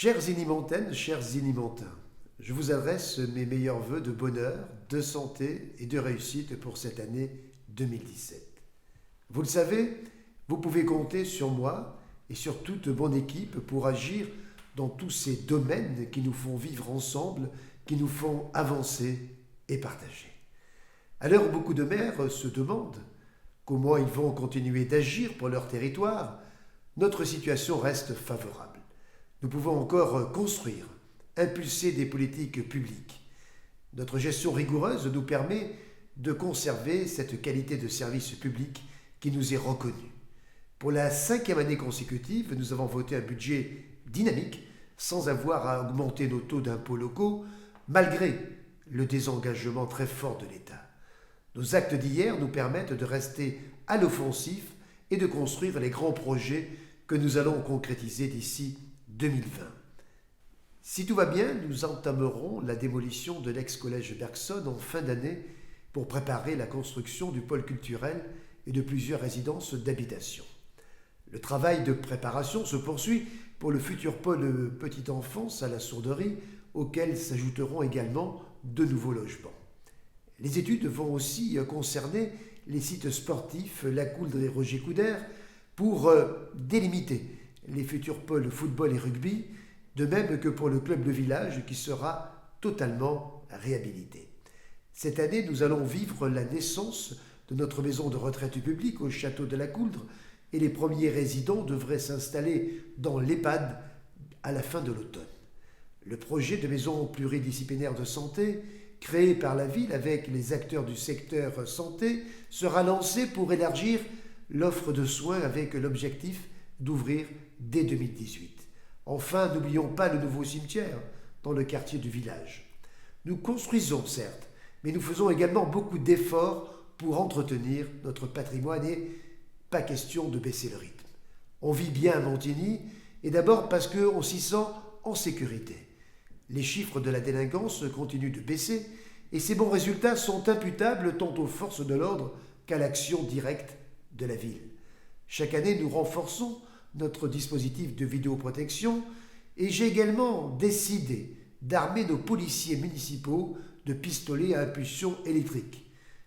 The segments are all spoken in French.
Chères Inimantaines, chers Inimantins, je vous adresse mes meilleurs vœux de bonheur, de santé et de réussite pour cette année 2017. Vous le savez, vous pouvez compter sur moi et sur toute mon équipe pour agir dans tous ces domaines qui nous font vivre ensemble, qui nous font avancer et partager. À l'heure où beaucoup de maires se demandent comment ils vont continuer d'agir pour leur territoire, notre situation reste favorable. Nous pouvons encore construire, impulser des politiques publiques. Notre gestion rigoureuse nous permet de conserver cette qualité de service public qui nous est reconnue. Pour la 5e année consécutive, nous avons voté un budget dynamique sans avoir à augmenter nos taux d'impôts locaux, malgré le désengagement très fort de l'État. Nos actes d'hier nous permettent de rester à l'offensif et de construire les grands projets que nous allons concrétiser d'ici 2020. Si tout va bien, nous entamerons la démolition de l'ex-collège Bergson en fin d'année pour préparer la construction du pôle culturel et de plusieurs résidences d'habitation. Le travail de préparation se poursuit pour le futur pôle petite enfance à la Sourderie, auquel s'ajouteront également de nouveaux logements. Les études vont aussi concerner les sites sportifs La Coudre et Roger Coudert pour délimiter les futurs pôles football et rugby, de même que pour le club de village qui sera totalement réhabilité. Cette année, nous allons vivre la naissance de notre maison de retraite publique au château de la Coudre et les premiers résidents devraient s'installer dans l'EHPAD à la fin de l'automne. Le projet de maison pluridisciplinaire de santé, créé par la ville avec les acteurs du secteur santé, sera lancé pour élargir l'offre de soins avec l'objectif d'ouvrir dès 2018. Enfin, n'oublions pas le nouveau cimetière dans le quartier du village. Nous construisons, certes, mais nous faisons également beaucoup d'efforts pour entretenir notre patrimoine et pas question de baisser le rythme. On vit bien à Montigny, et d'abord parce qu'on s'y sent en sécurité. Les chiffres de la délinquance continuent de baisser, et ces bons résultats sont imputables tant aux forces de l'ordre qu'à l'action directe de la ville. Chaque année, nous renforçons notre dispositif de vidéoprotection et j'ai également décidé d'armer nos policiers municipaux de pistolets à impulsion électrique.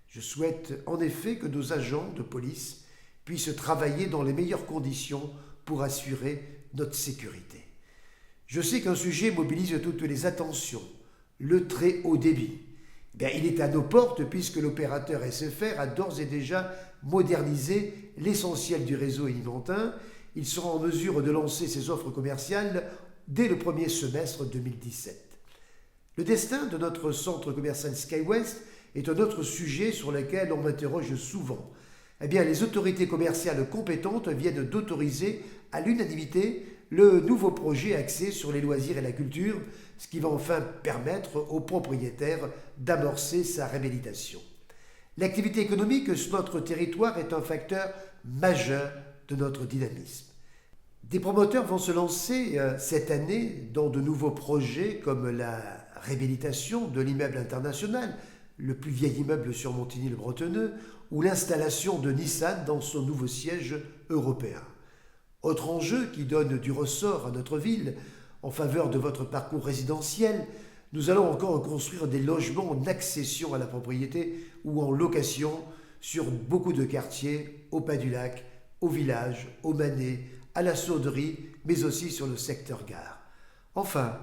Je souhaite en effet que nos agents de police puissent travailler dans les meilleures conditions pour assurer notre sécurité. Je sais qu'un sujet mobilise toutes les attentions, le très haut débit. Il est à nos portes puisque l'opérateur SFR a d'ores et déjà modernisé l'essentiel du réseau inimantin. Il sera en mesure de lancer ses offres commerciales dès le premier semestre 2017. Le destin de notre centre commercial SkyWest est un autre sujet sur lequel on m'interroge souvent. Les autorités commerciales compétentes viennent d'autoriser à l'unanimité le nouveau projet axé sur les loisirs et la culture, ce qui va enfin permettre aux propriétaires d'amorcer sa réhabilitation. L'activité économique sur notre territoire est un facteur majeur de notre dynamisme. Des promoteurs vont se lancer cette année dans de nouveaux projets comme la réhabilitation de l'immeuble international, le plus vieil immeuble sur Montigny-le-Bretonneux, ou l'installation de Nissan dans son nouveau siège européen. Autre enjeu qui donne du ressort à notre ville, en faveur de votre parcours résidentiel, nous allons encore construire des logements en accession à la propriété ou en location sur beaucoup de quartiers, au Pas du Lac, au village, au Manet, à la Sourderie, mais aussi sur le secteur gare. Enfin,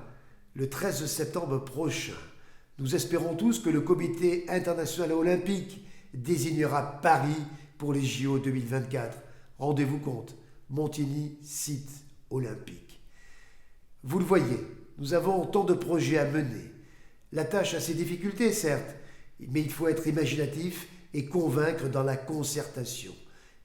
le 13 septembre prochain, nous espérons tous que le Comité international olympique désignera Paris pour les JO 2024. Rendez-vous compte, Montigny, site olympique. Vous le voyez, nous avons tant de projets à mener. La tâche a ses difficultés, certes, mais il faut être imaginatif et convaincre dans la concertation.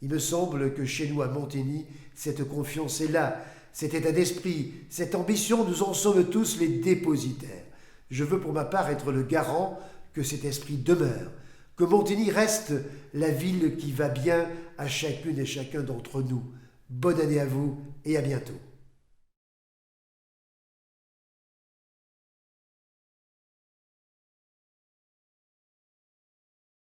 Il me semble que chez nous à Montigny, cette confiance est là, cet état d'esprit, cette ambition, nous en sommes tous les dépositaires. Je veux pour ma part être le garant que cet esprit demeure, que Montigny reste la ville qui va bien à chacune et chacun d'entre nous. Bonne année à vous et à bientôt.